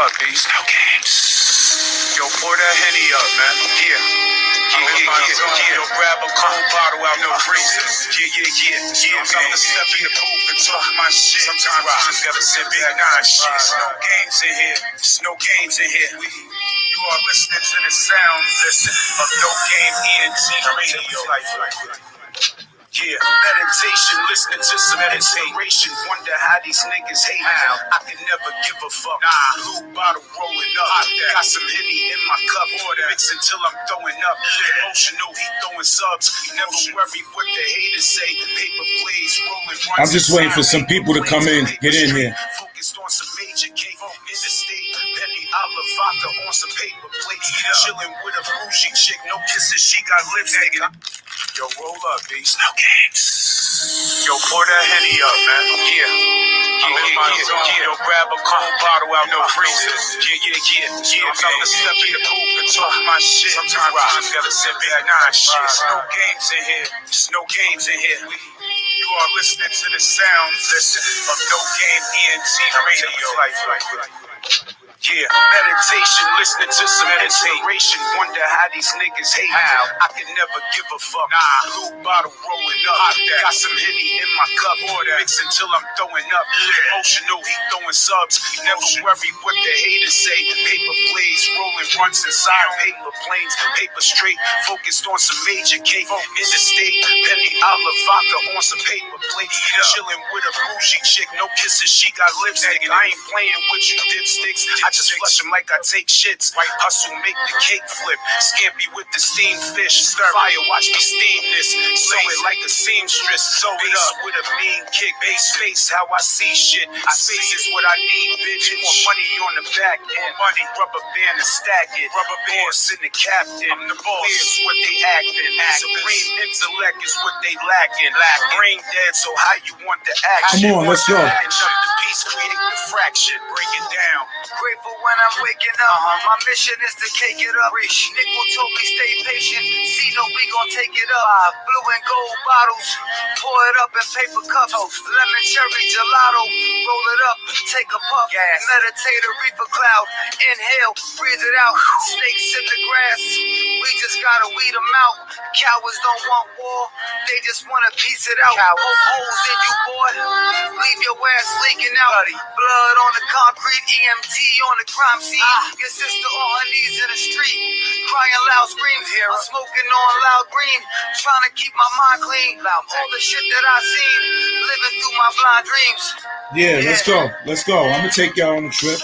up, beast. No games. Yo, pour that Henny up, man. Yeah. Yo, grab a cold bottle out no freezer. Yeah. I'm about to step in the booth and talk my shit. Sometimes I just gotta sit back and shit. No games in here. There's no games in here. You are listening to the sound, of No Game ENT Radio. Yeah, meditation, listening to some meditation. Wonder how these niggas hate how I can never give a fuck. Blue bottle rolling up. Got some Henny in my cup. Mix until I'm throwing up. Emotional, he throwing subs. Never worry what the haters say. Paper plays, rolling runs. I'm just waiting for some people to come in. Get in here. Focused on some major cake in the state. Penny olive vodka on some paper plates. Chilling with a bougie chick. No kisses, she got lips. Yo, roll up, beast. No games. Yo, pour that Henny up, man. Yeah. Yo, grab a cold bottle out no freezer. Yeah. I'm about to step in the booth and talk my shit. Sometimes I just gotta sit back and shit. There's no games in here. There's no games in here. You are listening to the sound of No Game ENT Radio. Yeah, meditation, listening to some meditation. Wonder how these niggas hate how I can never give a fuck. Blue bottle rolling up. Got some Henny in my cup. Mix until I'm throwing up. Emotional, he throwing subs. Never worry what the haters say. Paper plays, rolling runs inside paper planes. Paper straight, focused on some major cake. In the state, penny olive vodka on some paper plates. Chilling with a bougie chick, no kisses, she got lipstick. I ain't playing with you dipsticks. I just flush them like I take shits. Hustle, make the cake flip. Scampi with the steamed fish. Stir fire, watch me steam this. Sew it like a seamstress. Sew it up with a mean kick. Base face, how I see shit. I face is what I need, bitch. More money on the back end. Money, rubber band and stack it. Rubber bands in the captain. I'm the boss. Here's what they acting. Supreme intellect is what they lacking. Brain dead, so how you want the action? Come on, let's go. The piece create the fraction. Break it down. Grateful when I'm waking up. My mission is to cake it up. Nickel told me stay patient. See, no, we gon' take it up. Blue and gold bottles. Pour it up in paper cups. Lemon cherry gelato. Roll it up. Take a puff. Meditate a reefer cloud. Inhale. Breathe it out. Snakes in the grass. We just gotta weed them out. Cowards don't want war. They just wanna piece it out. Holes in you, boy. Leave your ass leaking out. Blood on the concrete. EMT on the crime scene. Your sister on her knees in the street, crying loud screams. I'm smoking on loud green, trying to keep my mind clean. All the shit that I seen, living through my blind dreams. Yeah, let's go. I'm gonna take y'all on a trip.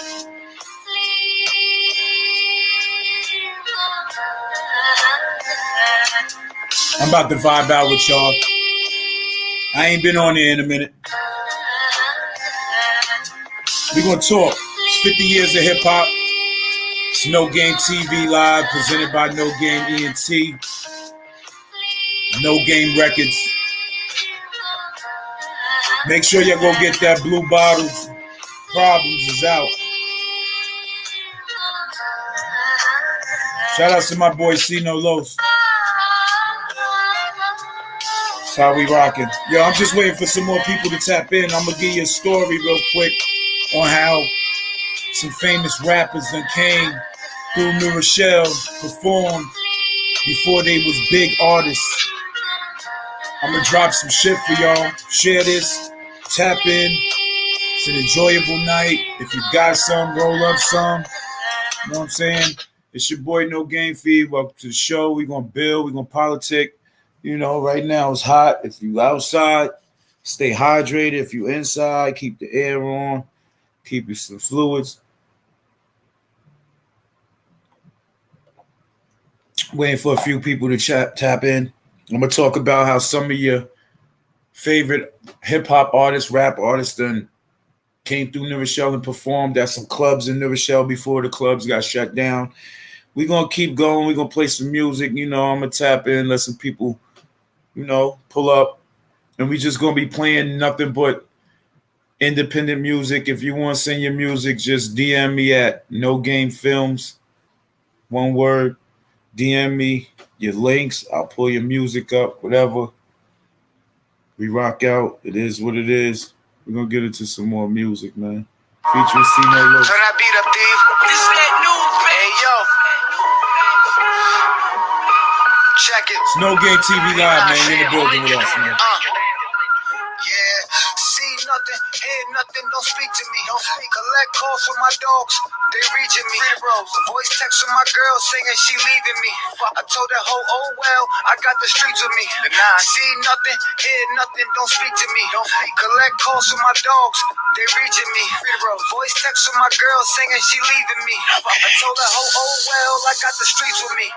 I'm about to vibe out with y'all. I ain't been on there in a minute. We gonna talk. 50 years of hip-hop. It's No Game TV Live, presented by No Game ENT. No Game Records. Make sure y'all go get that blue bottles. Problems is out. Shout out to my boy Cino Los. That's how we rocking. Yo, I'm just waiting for some more people to tap in. I'm gonna give you a story real quick on how some famous rappers that came through New Rochelle, performed before they was big artists. I'm gonna drop some shit for y'all. Share this, tap in. It's an enjoyable night. If you got some, roll up some. You know what I'm saying? It's your boy No Game Feed. Welcome to the show. We're gonna build, we're gonna politic. You know, right now it's hot. If you outside, stay hydrated. If you inside, keep the air on. Keep you some fluids. Waiting for a few people to tap in. I'm going to talk about how some of your favorite hip-hop artists, rap artists, then came through New Rochelle and performed at some clubs in New Rochelle before the clubs got shut down. We're going to keep going. We're going to play some music. You know, I'm going to tap in, let some people, you know, pull up. And we just going to be playing nothing but independent music. If you want to send your music, just DM me at No Game Films. One word. DM me your links. I'll pull your music up, whatever. We rock out. It is what it is. We're going to get into some more music, man. Featuring C-No Low. Turn that beat up, Dave. Check it. It's No Game TV Live, man. You're in the building with us, man. Yeah, see nothing, hear nothing, don't speak to me. Don't speak. Collect calls from my dogs, they reaching me. Voice text from my girl singing she leaving me. I told that hoe, oh well, I got the streets with me. See nothing, hear nothing, don't speak to me. Don't speak. Collect calls from my dogs, they reaching me. Voice text from my girl singing she leaving me. I told that hoe, oh well, I got the streets with me.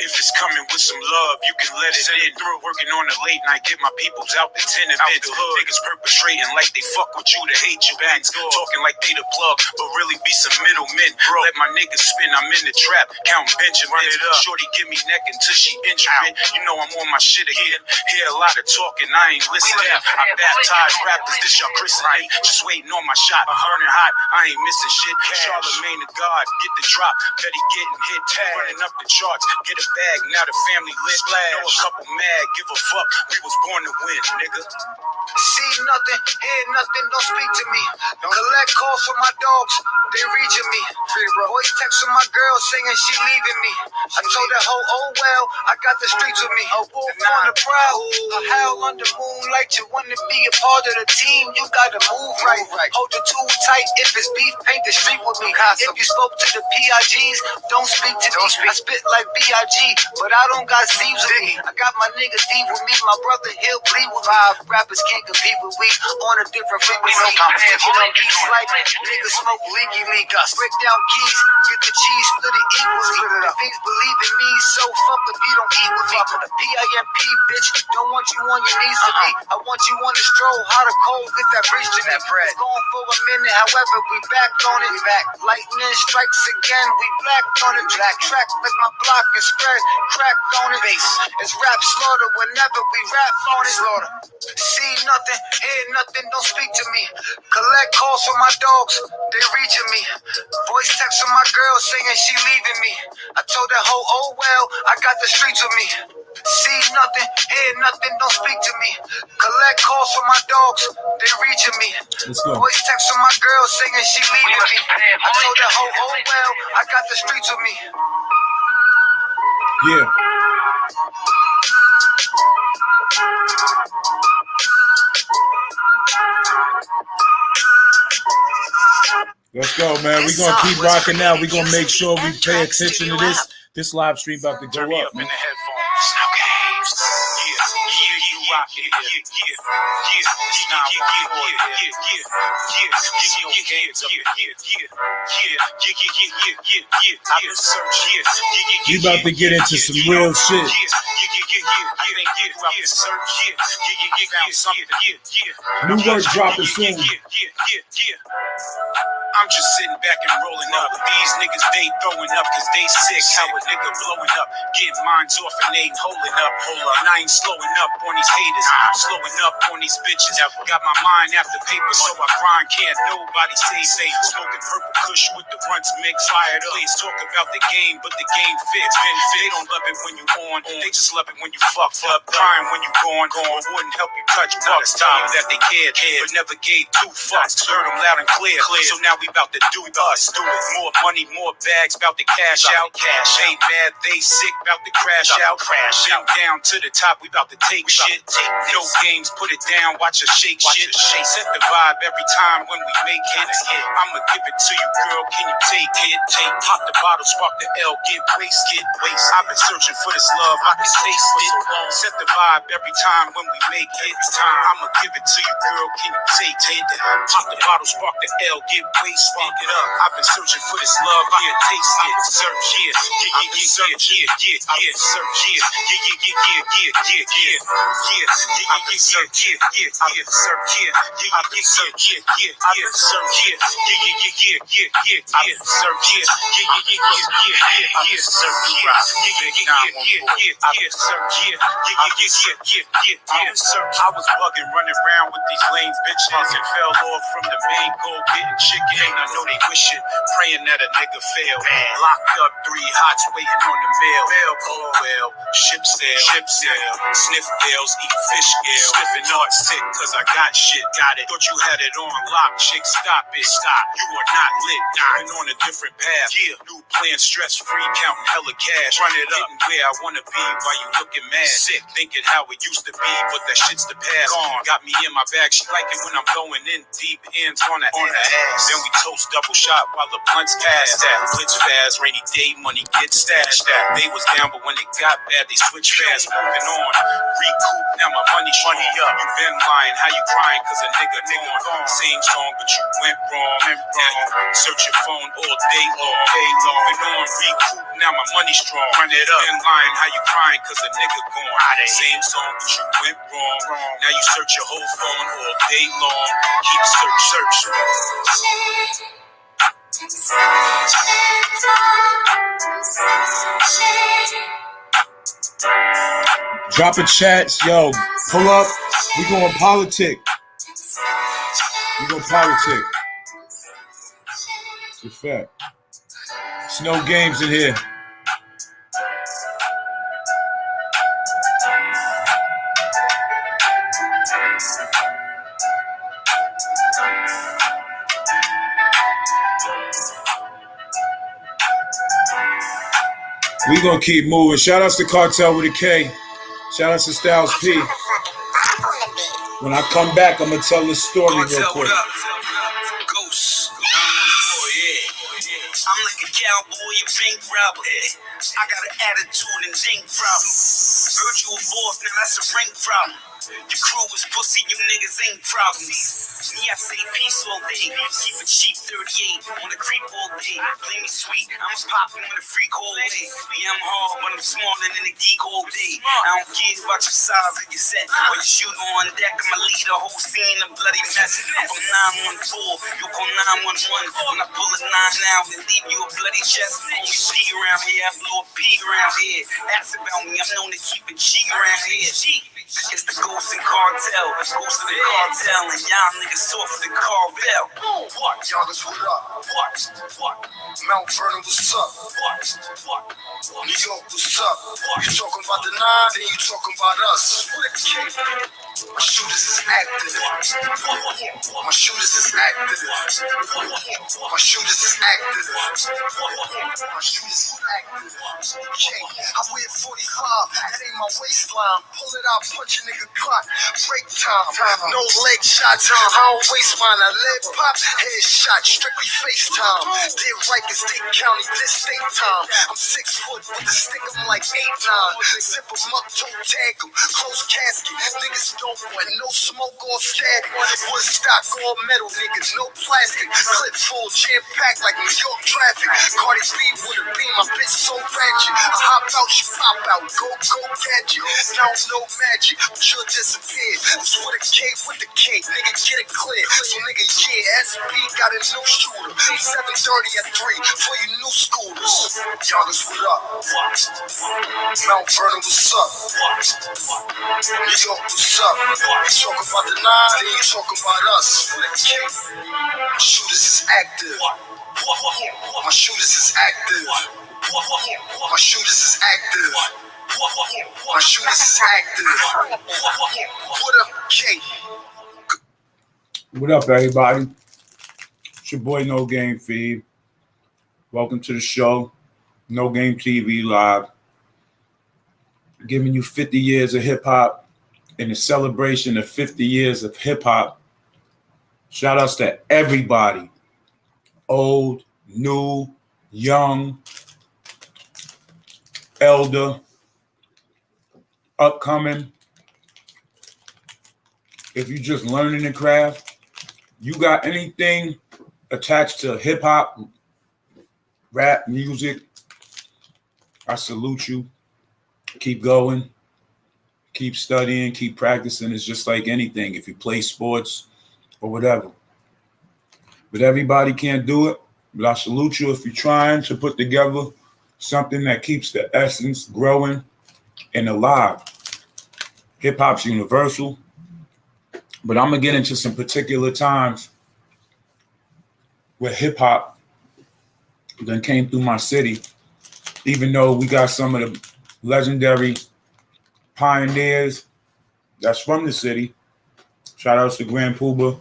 If it's coming with some love, you can let it in. Through working on the late night, get my peoples out the tenement. Niggas perpetrating like they fuck with you to hate you. Bangs talking like they the plug, but really be some middlemen. Let my niggas spin, I'm in the trap, counting Benjamins. Shorty give me neck until she injured. You know I'm on my shit again. Hear a lot of talking, I ain't listening. I baptize rappers, this y'all christening. Just waiting on my shot, burning hot, I ain't missing shit. Charlemagne the God, get the drop, Betty getting hit, running up the charts. Get a bag, now the family lit. Know a couple mad, give a fuck, we was born to win, nigga. See nothing, hear nothing, don't speak to me. Collect calls from my dogs, they reaching me. Voice text from my girl singing she leaving me. I told that hoe, oh well, I got the streets with me. A wolf on the prowl, a howl under moonlight. You wanna be a part of the team, you gotta move right. Hold the tool tight, if it's beef, paint the street with me. If you spoke to the PIGs, don't speak to me. I spit like BIG, but I don't got C's with me. I got my niggas deep with me, my brother he'll bleed with me. Rappers can't compete with we on a different frequency. Competition on beats like niggas smoke leaky. Break down keys, get the cheese, split it equally. The things believe in me, so fuck if you don't eat with me. The PIMP, bitch, don't want you on your knees to me. I want you on the stroll, hot or cold, get that bridge to me. It's going for a minute, however, we back on it. Lightning strikes again, we black on it. Black track like my block is spread, crack on it. It's rap slaughter whenever we rap on it. See nothing, hear nothing, don't speak to me. Collect calls from my dogs, they reaching me. Voice text from my girl singing she leaving me. I told that hoe, oh well, I got the streets with me. See nothing, hear nothing, don't speak to me. Collect calls from my dogs, they reaching me. Voice text from my girl singing she leaving me. I told that hoe, oh well, I got the streets with me. Yeah. Let's go, man. We're going to keep rocking now. We're going to make sure we pay attention to this. This live stream about to go up, man. We about to get into some real shit. New work dropping soon. I'm just sitting back and rolling up. These niggas, they throwing up cause they sick. How a nigga blowing up, getting minds off and they ain't holding up. And I ain't slowing up on these haters. I'm slowing up on these bitches. Got my mind after paper, so I grind. Can't nobody say safe. Smoking purple kush with the runts mix. Fired up. Please talk about the game, but the game fits. They don't love it when you on. They just love it when you fucked up. Crying when you gone. Wouldn't help you touch bucks. Time that they cared, but never gave two fucks. Heard them loud and clear. So now we about to do us. Do it. More money, more bags, about to cash out. Ain't mad, they sick, about to crash out. Down to the top, we about to take shit. No games, put it down, watch us shake shit. Set the vibe every time when we make hits. I'ma give it to you, girl, can you take it? Pop the bottle, spark the L, get wasted. I've been searching for this love, I can taste it. Set the vibe every time when we make hits. I'ma give it to you, girl, can you take it? Pop the bottle, spark the L, get wasted. I've been searching for this love, I can taste it. Search here, search here, search here, I've been search here, I've been search here, I've been search here, I've been search here, I've been search here, I've been search here, I was bugging, running around with these lame same bitches and fell off from the main goal, getting chicken. I know they wishing, praying that a nigga fail. Locked up 3 hots waiting on the mail. Oh well, ship sail, sniff gales, eat fish scales. Sniffing art sick cause I got shit, got it. Thought you had it on lock, chick, stop it. Stop, you are not lit, dying on a different path. Yeah, new plan, stress free, counting hella cash. Run it up, where I wanna be while you looking mad. Sick, thinking how it used to be, but that shit's the past. Gone, got me in my bag, she like it when I'm going in deep, hands on the ass. Then we toast double shot while the blunts pass. That blitz fast, rainy day money get stashed. That they was down, but when it got bad, they switched fast. Moving on, recoup, now my money's money up. You been lying, how you crying? Cause a nigga gone. Same song, but you went wrong. Now you search your phone all day long. Moving on, recoup, now my money's strong. Run it up, been lying, how you crying? Cause a nigga gone. Same song, but you went wrong. Now you search your whole phone all day long. Keep search. Dropping chats, yo. Pull up. We going politic. We going politic. It's a fact. It's no games in here. We gonna keep moving. Shout outs to Cartel with a K. Shout outs to Styles P. When I come back, I'm gonna tell this story real quick. Ghost. I'm like a cowboy, a bank robber. I got an attitude and zinc problem. Virtual force, now that's a rank problem. Your crew is pussy, you niggas ain't problems. Me, I say peace all day. Keep it cheap, 38. On the creep all day. Play me sweet, I'm popping with a freak all day. Yeah, I'm hard, but I'm smaller than a geek all day. I don't care about your size or your set. Or your shooter on deck, I'ma lead a whole scene of bloody mess. I'm from 914, you call 911. When I pull a 9 out and leave you a bloody chest. Only P around here, I blow a P around here. Ask about me, I'm known to keep it G around here. It's the ghost and cartel, ghost of the cartel, and y'all niggas soft than Carvel. What? Y'all just what up? What? Mount Vernon, what's up? What? New York, what's up? You talking about the 9, then you talking about us. What a kid. My shooters is active. My shooters is active. My shooters is active. My shooters is active. Okay, I wear 45, that ain't my waistline. Pull it out, punch a nigga clock. Break time, no leg shots. I don't waste mine. I live pop, headshot, strictly FaceTime. Did Rikers, Dade County, this state time. I'm 6 foot with a stick, I'm like 8'9". Zip 'em up, toe tag 'em, close casket. Niggas don't want no smoke or static. Wood stock, all metal, niggas, no plastic. Clip full, jam packed like New York traffic. Cardi B with a beam, my bitch so ratchet. I hop out, she pop out, go gadget. Don't know magic, but you'll disappear. It's with a K with the K, nigga, get it clear. So nigga, yeah, SB got a new shooter. 7:30 at 3 for you new scooters. Y'all is what up? Mount Vernon, what's up? New York, what's up? You talking about the 9, then you talking about us. With a K. My shooters is active. My shooters is active. My shooters is active. My shooters is active. What up, K? What up, everybody? It's your boy No Game Feed. Welcome to the show, No Game TV Live. Giving you 50 years of hip hop in the celebration of 50 years of hip hop. Shout outs to everybody, old, new, young, elder, upcoming. If you're just learning the craft, you got anything attached to hip hop, rap, music, I salute you. Keep going, keep studying, keep practicing. It's just like anything. If you play sports or whatever. But everybody can't do it. But I salute you if you're trying to put together something that keeps the essence growing and alive. Hip hop's universal. But I'm gonna get into some particular times where hip hop then came through my city, even though we got some of the legendary pioneers that's from the city. Shout outs to Grand Pooba,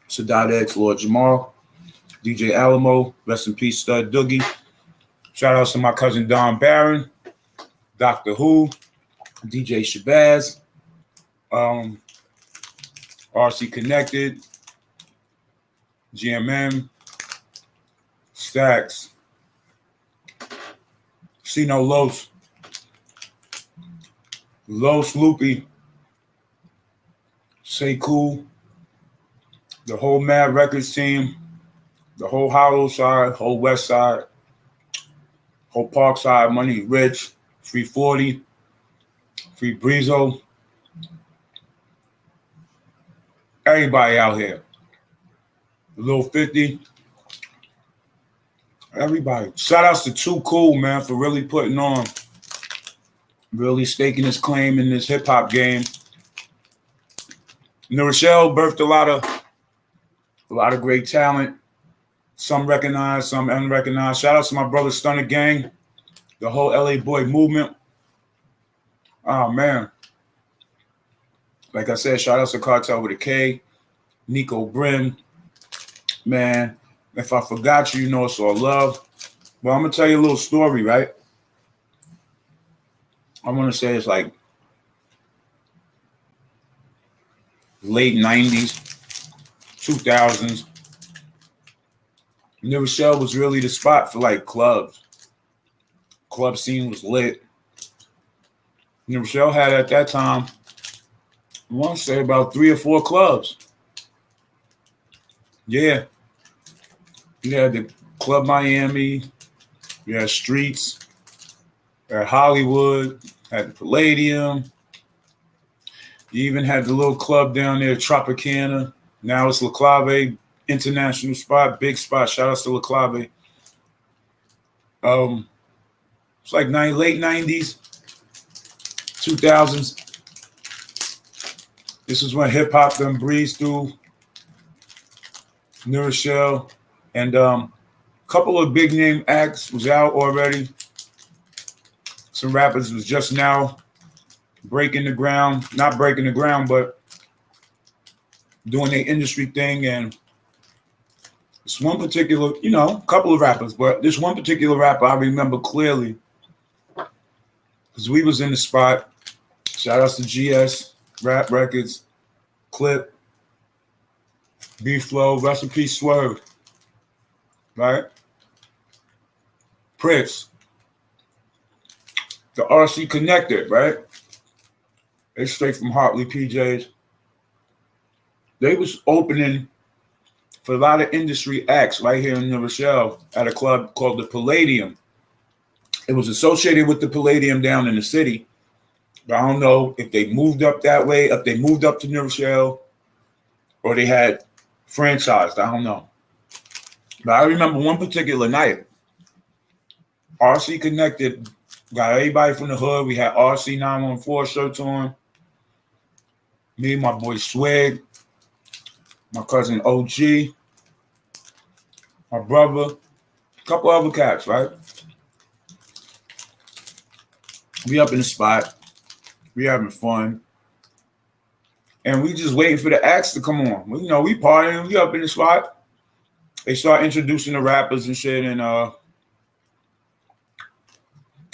Sadat X, Lord Jamal, DJ Alamo, rest in peace, Stud Doogie. Shout outs to my cousin Don Barron, Doctor Who, DJ Shabazz, RC Connected, GMM, Stacks, Sino Los, Loopy, Say Cool, the whole Mad Records team, the whole Hollow Side, whole West Side, whole Park Side, Money Rich, Free 40, Free Breezo, everybody out here. Lil 50, everybody. Shout outs to Too Cool, man, for really putting on, really staking his claim in this hip hop game. New Rochelle birthed a lot of great talent. Some recognized, some unrecognized. Shout out to my brother Stunner Gang, the whole LA Boy movement. Oh man. Like I said, shout out to Cartel with a K, Nico Brim. Man, if I forgot you, you know it's all love. Well, I'm gonna tell you a little story, right? I want to say it's like late 90s, 2000s. New Rochelle was really the spot for like clubs. Club scene was lit. New Rochelle had at that time, I want to say about 3 or 4 clubs. Yeah. You had the Club Miami, you had Streets, you had Hollywood, had the Palladium. You even had the little club down there, Tropicana. Now it's La Clave, international spot, big spot. Shout outs to La Clave. It's like late 90s, 2000s. This is when hip hop then breezed through New Rochelle. And a couple of big name acts was out already. Some rappers was just now breaking the ground, not breaking the ground, but doing their industry thing. And this one particular, a couple of rappers, but this one particular rapper I remember clearly because we was in the spot. Shout outs to GS, Rap Records, Clip, B-Flow, rest in peace, Swerve, right? Prince, the RC Connected, right? They straight from Hartley PJs. They was opening for a lot of industry acts right here in New Rochelle at a club called the Palladium. It was associated with the Palladium down in the city. But I don't know if they moved up that way, if they moved up to New Rochelle, or they had franchised. I don't know. But I remember one particular night, RC Connected got everybody from the hood. We had RC 914 shirts on. Me, my boy Swag, my cousin OG, my brother, a couple other cats, right? We up in the spot. We having fun. And we just waiting for the acts to come on. We partying. We up in the spot. They start introducing the rappers and shit. And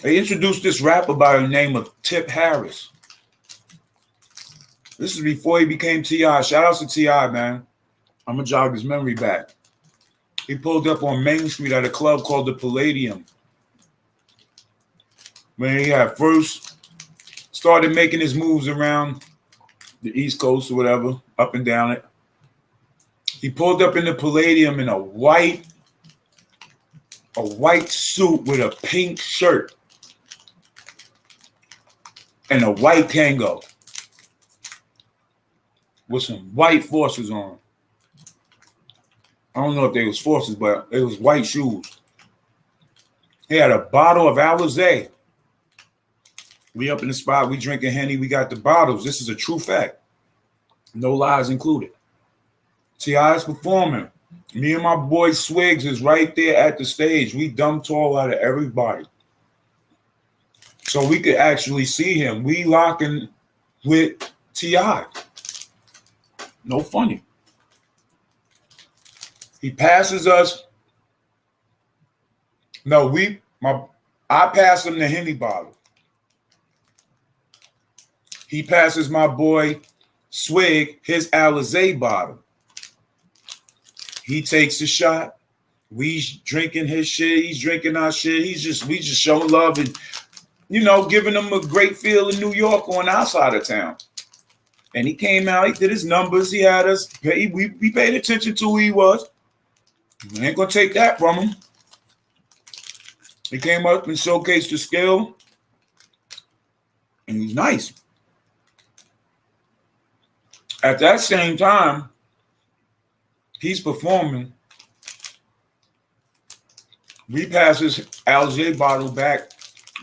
they introduced this rapper by the name of Tip Harris. This is before he became T.I. Shout outs to T.I., man. I'm going to jog his memory back. He pulled up on Main Street at a club called the Palladium. When he had first started making his moves around the East Coast or whatever, up and down it. He pulled up in the Palladium in a white suit with a pink shirt and a white Kango with some white forces on. I don't know if they was forces, but it was white shoes. He had a bottle of Alizé. We up in the spot, we drinking Henny, we got the bottles. This is a true fact. No lies included. T.I. is performing. Me and my boy Swigs is right there at the stage. We dumb tall out of everybody. So we could actually see him. We locking with T.I. No funny. He passes us. No, I pass him the Henny bottle. He passes my boy Swig his Alizé bottle. He takes a shot. We drinking his shit. He's drinking our shit. We just showing love and, giving him a great feel in New York on our side of town. And he came out. He did his numbers. He had us. We paid attention to who he was. We ain't gonna take that from him. He came up and showcased the skill, and he's nice. At that same time, he's performing. We pass his Alger bottle back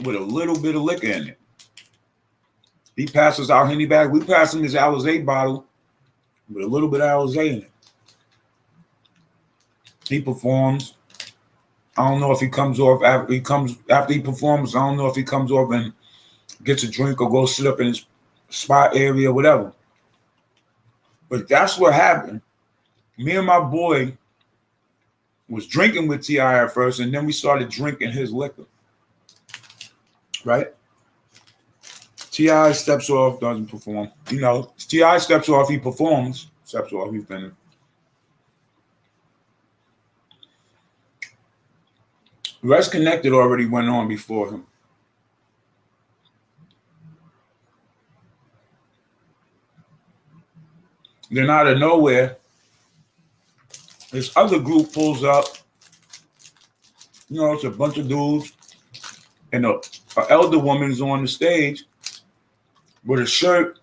with a little bit of liquor in it. He passes our Henny back. We pass him his Alger bottle with a little bit of Alger in it. He performs. I don't know if he comes off after he performs. I don't know if he comes off and gets a drink or goes sit up in his spot area, whatever. But that's what happened. Me and my boy was drinking with T.I. at first, and then we started drinking his liquor. Right? T.I. steps off, doesn't perform. T.I. steps off, he performs. Steps off, he's finished. Rest Connected already went on before him. Then out of nowhere, this other group pulls up. It's a bunch of dudes, and an elder woman's on the stage with a shirt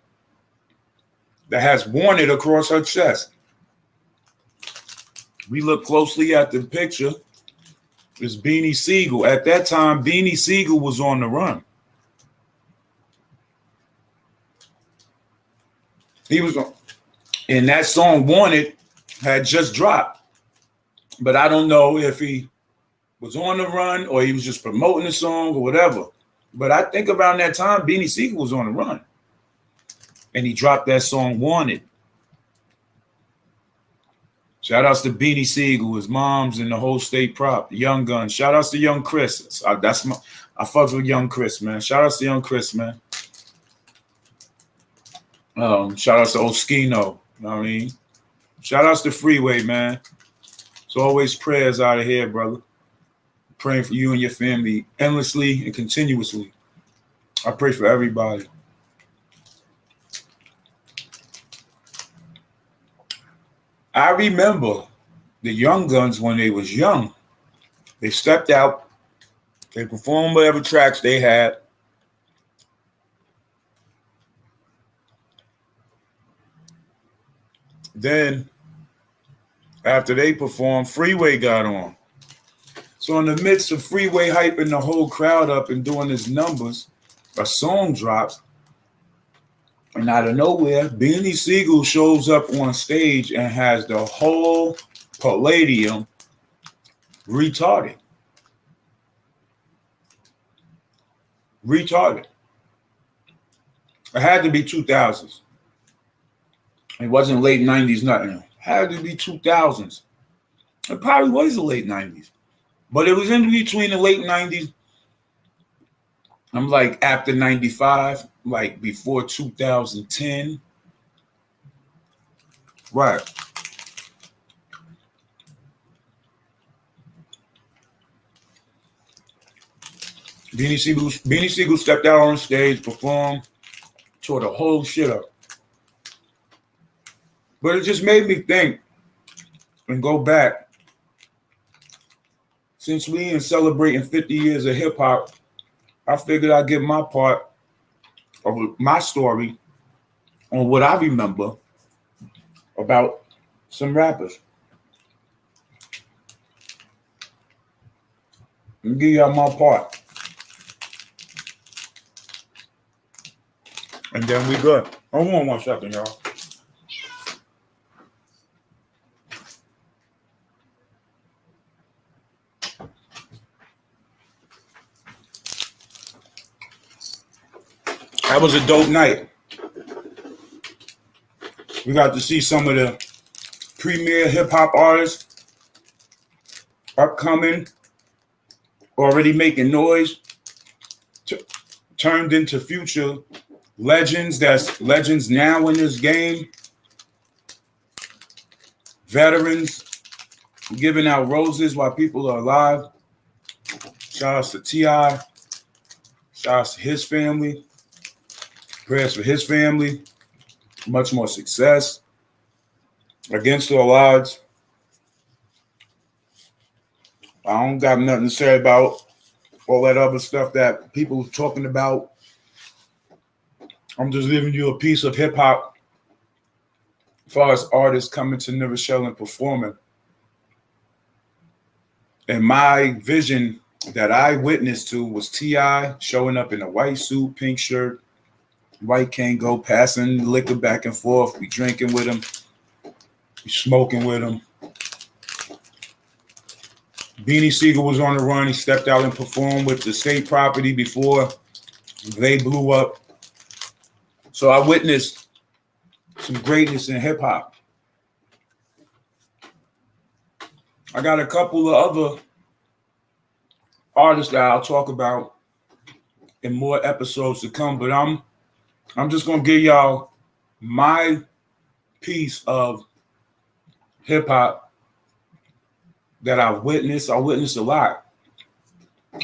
that has "Wanted" across her chest. We look closely at the picture. It's Beanie Sigel. At that time, Beanie Sigel was on the run. He was on, and that song "Wanted" had just dropped. But I don't know if he was on the run or he was just promoting the song or whatever. But I think around that time, Beanie Sigel was on the run. And he dropped that song "Wanted." Shout outs to Beanie Sigel, his moms, and the whole state prop, the Young Guns. Shout outs to Young Chris. I fucks with Young Chris, man. Shout outs to Young Chris, man. Shout outs to Oskino. You know what I mean? Shout outs to Freeway, man. It's always prayers out of here, brother. Praying for you and your family endlessly and continuously. I pray for everybody. I remember the Young Guns when they was young. They stepped out. They performed whatever tracks they had. Then, after they performed, Freeway got on. So in the midst of Freeway hyping the whole crowd up and doing his numbers, a song drops. And out of nowhere, Beanie Sigel shows up on stage and has the whole Palladium retarded. Retarded. It had to be 2000s. It wasn't late 90s, nothing. It had to be 2000s. It probably was the late 90s. But it was in between the late 90s. I'm like after 95, like before 2010. Right. Beanie Sigel stepped out on stage, performed, tore the whole shit up. But it just made me think and go back. Since we are celebrating 50 years of hip hop, I figured I'd give my part of my story on what I remember about some rappers. Let me give y'all my part. And then we good. Hold on one second, y'all. That was a dope night. We got to see some of the premier hip hop artists upcoming, already making noise, turned into future legends. That's legends now in this game. Veterans giving out roses while people are alive. Shout outs to T.I. Shout outs to his family. Prayers for his family. Much more success. Against all odds. I don't got nothing to say about all that other stuff that people are talking about. I'm just giving you a piece of hip hop as far as artists coming to New Rochelle and performing. And my vision that I witnessed to was T.I. showing up in a white suit, pink shirt, white Kango, passing liquor back and forth. We drinking with him. We smoking with him. Beanie Sigel was on the run. He stepped out and performed with the state property before they blew up. So I witnessed some greatness in hip hop. I got a couple of other artists that I'll talk about in more episodes to come, but I'm just gonna give y'all my piece of hip hop that I've witnessed. I witnessed a lot.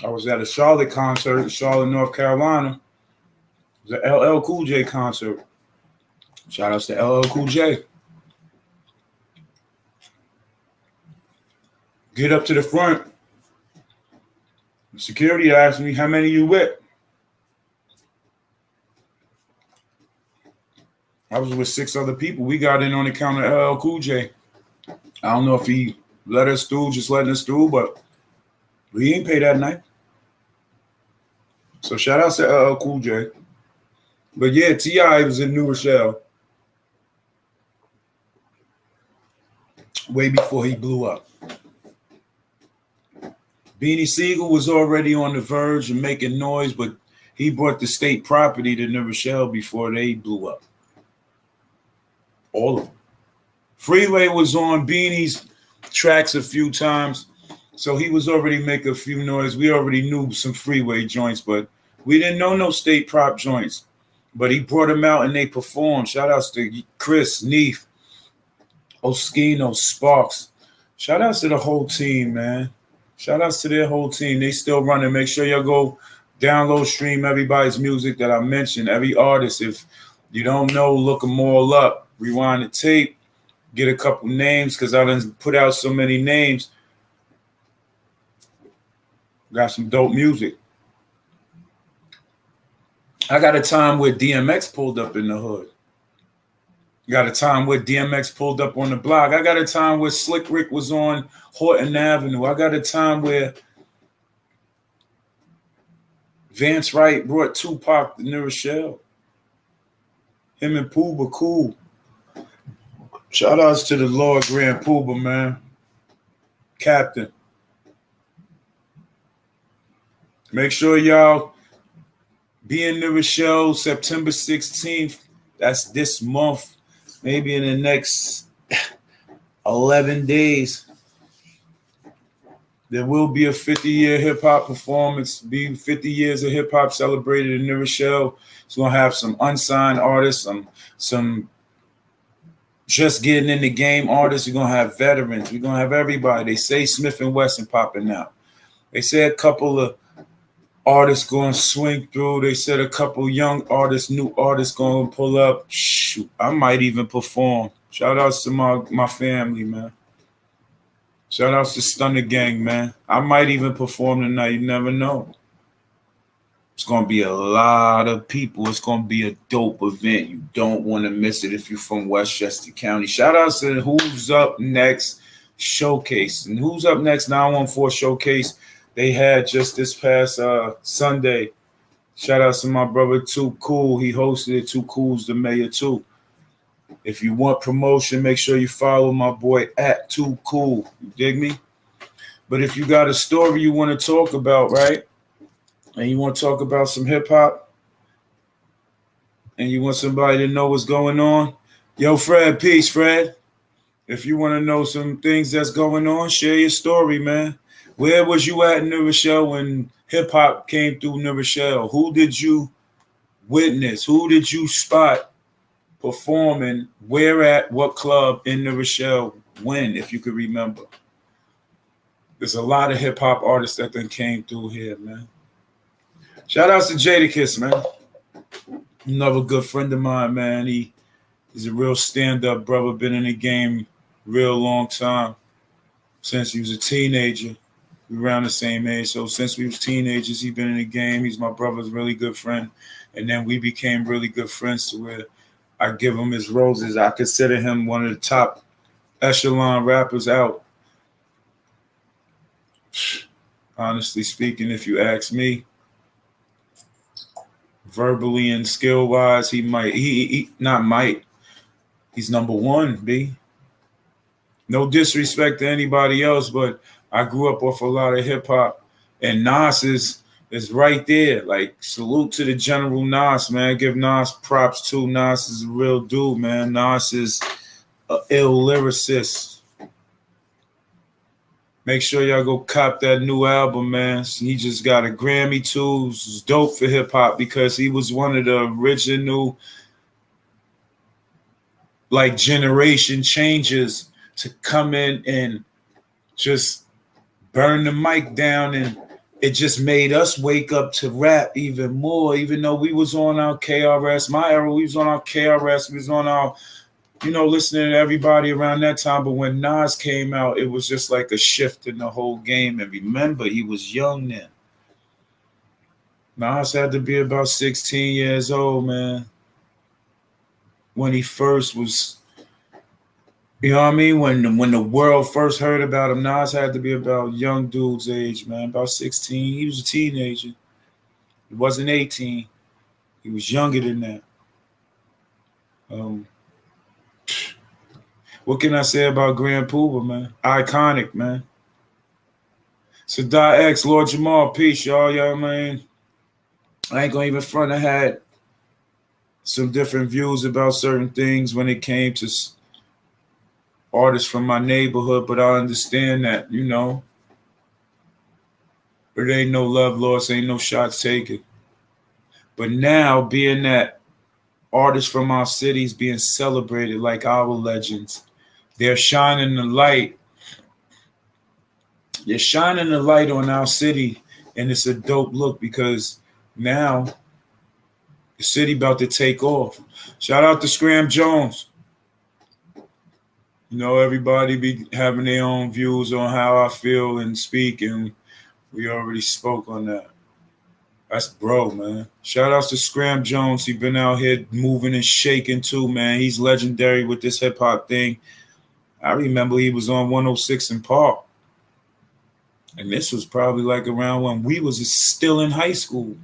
I was at a Charlotte concert in Charlotte, North Carolina. It was an LL Cool J concert. Shout outs to LL Cool J. Get up to the front. Security asked me, how many you with? I was with 6 other people. We got in on the count of LL Cool J. I don't know if he let us through, just letting us through, but we ain't pay that night. So shout out to LL Cool J. But yeah, T.I. was in New Rochelle way before he blew up. Beanie Sigel was already on the verge of making noise, but he brought the state property to New Rochelle before they blew up. All of them. Freeway was on Beanie's tracks a few times, so he was already making a few noise. We already knew some Freeway joints, but we didn't know no state prop joints. But he brought them out and they performed. Shout outs to Chris, Neef, Oskino, Sparks. Shout outs to the whole team, man. Shout outs to their whole team. They still running. Make sure y'all go download, stream everybody's music that I mentioned. Every artist. If you don't know, look them all up. Rewind the tape. Get a couple names because I done put out so many names. Got some dope music. I got a time where DMX pulled up in the hood. Got a time where DMX pulled up on the block. I got a time where Slick Rick was on Horton Avenue. I got a time where Vance Wright brought Tupac to New Rochelle. Him and Pooba cool. Shout outs to the Lord Grand Pooba, man. Captain. Make sure y'all be in New Rochelle September 16th. That's this month. Maybe in the next 11 days. There will be a 50-year hip-hop performance. Be 50 years of hip-hop celebrated in New Rochelle. It's going to have some unsigned artists, some just getting in the game artists. We're going to have veterans. We're going to have everybody. They say Smith & Wesson popping out. They say a couple of artists going to swing through. They said a couple young artists, new artists going to pull up. Shoot, I might even perform. Shout outs to my family, man. Shout outs to Stunner Gang, man. I might even perform tonight. You never know. It's going to be a lot of people. It's going to be a dope event. You don't want to miss it if you're from Westchester County. Shout outs to Who's Up Next Showcase. And Who's Up Next 914 Showcase they had just this past Sunday. Shout out to my brother Too Cool. He hosted it. Too Cool's the mayor too. If you want promotion, make sure you follow my boy at Too Cool. You dig me? But if you got a story you want to talk about, right? And you want to talk about some hip hop, and you want somebody to know what's going on, yo, Fred, peace, Fred. If you want to know some things that's going on, share your story, man. Where was you at in New Rochelle when hip hop came through New Rochelle? Who did you witness? Who did you spot performing? Where at what club in New Rochelle? When, if you could remember? There's a lot of hip hop artists that then came through here, man. Shout outs to Jadakiss, man. Another good friend of mine, man. He's a real stand-up brother, been in the game real long time. Since he was a teenager. We were around the same age. So since we was teenagers, he's been in the game. He's my brother's really good friend. And then we became really good friends to where I give him his roses. I consider him one of the top echelon rappers out. Honestly speaking, if you ask me, verbally and skill-wise, he might. He not might. He's number one, B. No disrespect to anybody else, but I grew up off a lot of hip hop, and Nas is right there. Like, salute to the General Nas, man. Give Nas props too. Nas is a real dude, man. Nas is an ill lyricist. Make sure y'all go cop that new album, man. He just got a Grammy too. It's dope for hip hop because he was one of the original, like, generation changers to come in and just burn the mic down, and it just made us wake up to rap even more, even though we was on our KRS. My era, we was on our KRS, we was on our, listening to everybody around that time. But when Nas came out, it was just like a shift in the whole game. And remember, he was young then. Nas had to be about 16 years old, man, when he first was, you know what I mean? When the world first heard about him, Nas had to be about young dude's age, man, about 16. He was a teenager. He wasn't 18. He was younger than that. What can I say about Grand Poobah, man? Iconic, man. Sadat X, Lord Jamal, peace, y'all. Y'all, man. I ain't gonna even front. I had some different views about certain things when it came to artists from my neighborhood, but I understand that, there ain't no love lost, ain't no shots taken. But now, being that artists from our cities being celebrated like our legends, they're shining the light. They're shining the light on our city, and it's a dope look because now the city about to take off. Shout out to Scram Jones. Everybody be having their own views on how I feel and speak, and we already spoke on that. That's bro, man. Shout outs to Scram Jones. He been out here moving and shaking too, man. He's legendary with this hip hop thing. I remember he was on 106 in Park. And this was probably like around when we was still in high school.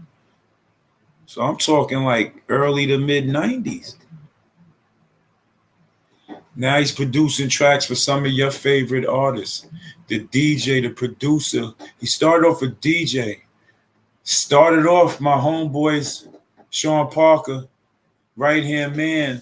So I'm talking like early to mid 90s. Now he's producing tracks for some of your favorite artists. The DJ, the producer. He started off a DJ. Started off my homeboys, Sean Parker, right-hand man.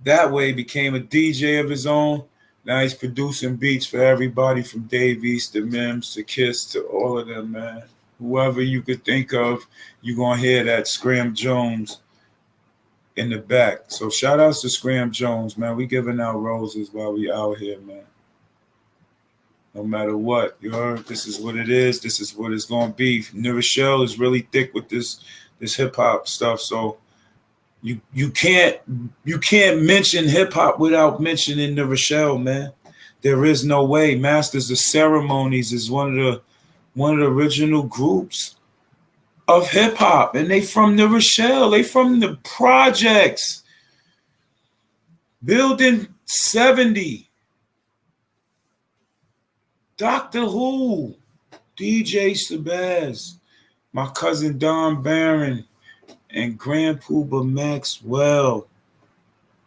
That way became a DJ of his own. Now he's producing beats for everybody from Dave East to Mims to Kiss to all of them, man. Whoever you could think of, you're going to hear that Scram Jones in the back. So shout outs to Scram Jones, man. We giving out roses while we out here, man. No matter what, you heard, this is what it is. This is what it's going to be. New Rochelle is really thick with this hip hop stuff. So you can't mention hip hop without mentioning New Rochelle, man. There is no way. Masters of Ceremonies is one of the original groups of hip hop, and they from New Rochelle. They from the projects. Building 70. Dr. Who, DJ Shabazz, my cousin Don Barron, and Grand Poobah Maxwell,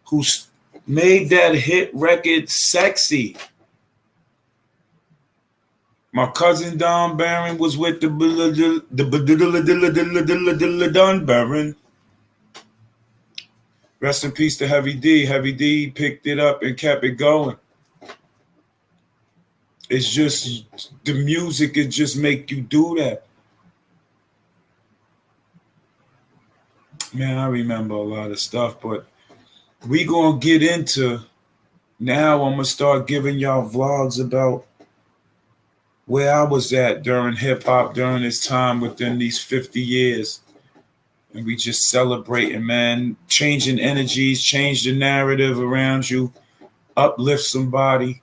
who made that hit record Sexy. My cousin Don Barron was with the Don Barron. Rest in peace to Heavy D. Heavy D picked it up and kept it going. It's just the music, it just make you do that. Man, I remember a lot of stuff, but we gonna get into, now I'm gonna start giving y'all vlogs about where I was at during hip hop during this time within these 50 years. And we just celebrating, man, changing energies, change the narrative around you, uplift somebody,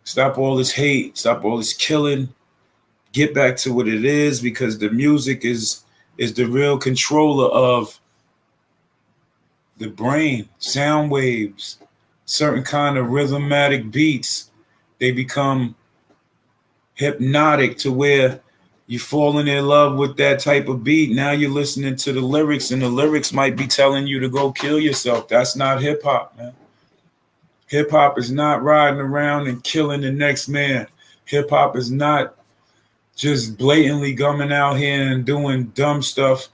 stop all this hate, stop all this killing, get back to what it is, because the music is the real controller of the brain, sound waves, certain kind of rhythmatic beats. They become hypnotic to where you're falling in love with that type of beat. Now you're listening to the lyrics, and the lyrics might be telling you to go kill yourself. That's not hip hop, man. Hip hop is not riding around and killing the next man. Hip hop is not just blatantly coming out here and doing dumb stuff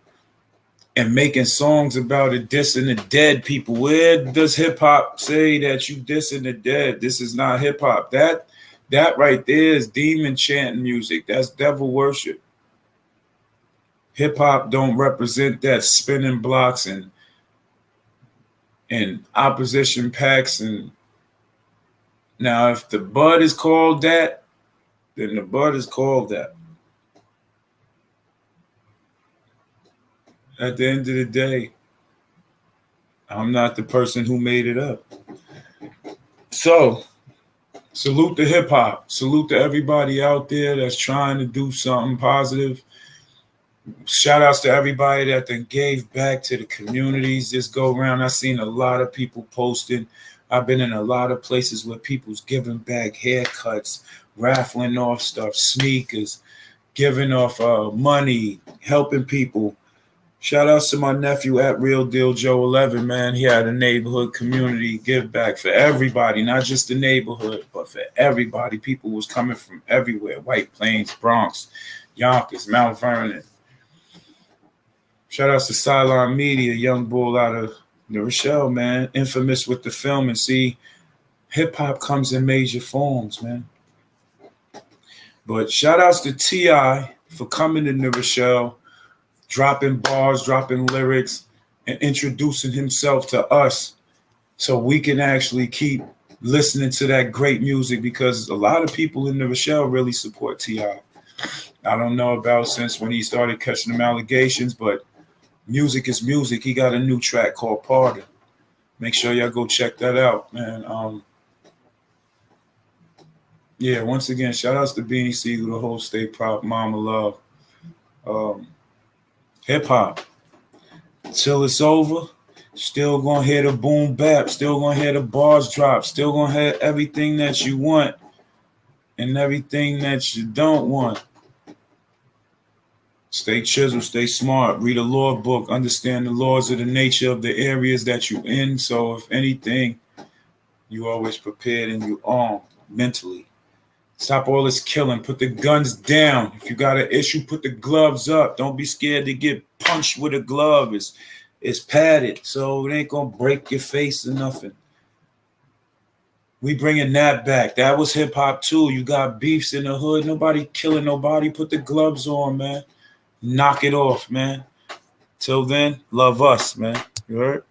and making songs about it, dissing the dead people. Where does hip hop say that you dissing the dead? This is not hip hop. That right there is demon chanting music. That's devil worship. Hip hop don't represent that, spinning blocks and opposition packs. And now if the bud is called that, then the bud is called that. At the end of the day, I'm not the person who made it up. So, salute to hip hop. Salute to everybody out there that's trying to do something positive. Shout outs to everybody that then gave back to the communities this go around. I've seen a lot of people posting. I've been in a lot of places where people's giving back haircuts, raffling off stuff, sneakers, giving off money, helping people. Shout outs to my nephew at Real Deal Joe 11, man. He had a neighborhood community give back for everybody, not just the neighborhood, but for everybody. People was coming from everywhere: White Plains, Bronx, Yonkers, Mount Vernon. Shout outs to Cylon Media, young bull out of New Rochelle, man. Infamous with the film. And see, hip hop comes in major forms, man. But shout outs to T.I. for coming to New Rochelle, dropping bars, dropping lyrics, and introducing himself to us so we can actually keep listening to that great music, because a lot of people in New Rochelle really support T.I. I don't know about since when he started catching them allegations, but music is music. He got a new track called Pardon. Make sure y'all go check that out, man. Yeah, once again, shout outs to Beanie Siegel, the whole State Prop, Mama Love. Hip hop, till it's over, still gonna hear the boom bap, still gonna hear the bars drop, still gonna hear everything that you want and everything that you don't want. Stay chiseled, stay smart, read a law book, understand the laws of the nature of the areas that you're in. So if anything, you always prepared and you armed mentally. Stop all this killing. Put the guns down. If you got an issue, put the gloves up. Don't be scared to get punched with a glove. It's padded, so it ain't gonna break your face or nothing. We bringing that back. That was hip hop too. You got beefs in the hood. Nobody killing nobody. Put the gloves on, man. Knock it off, man. Till then, love us, man. You heard?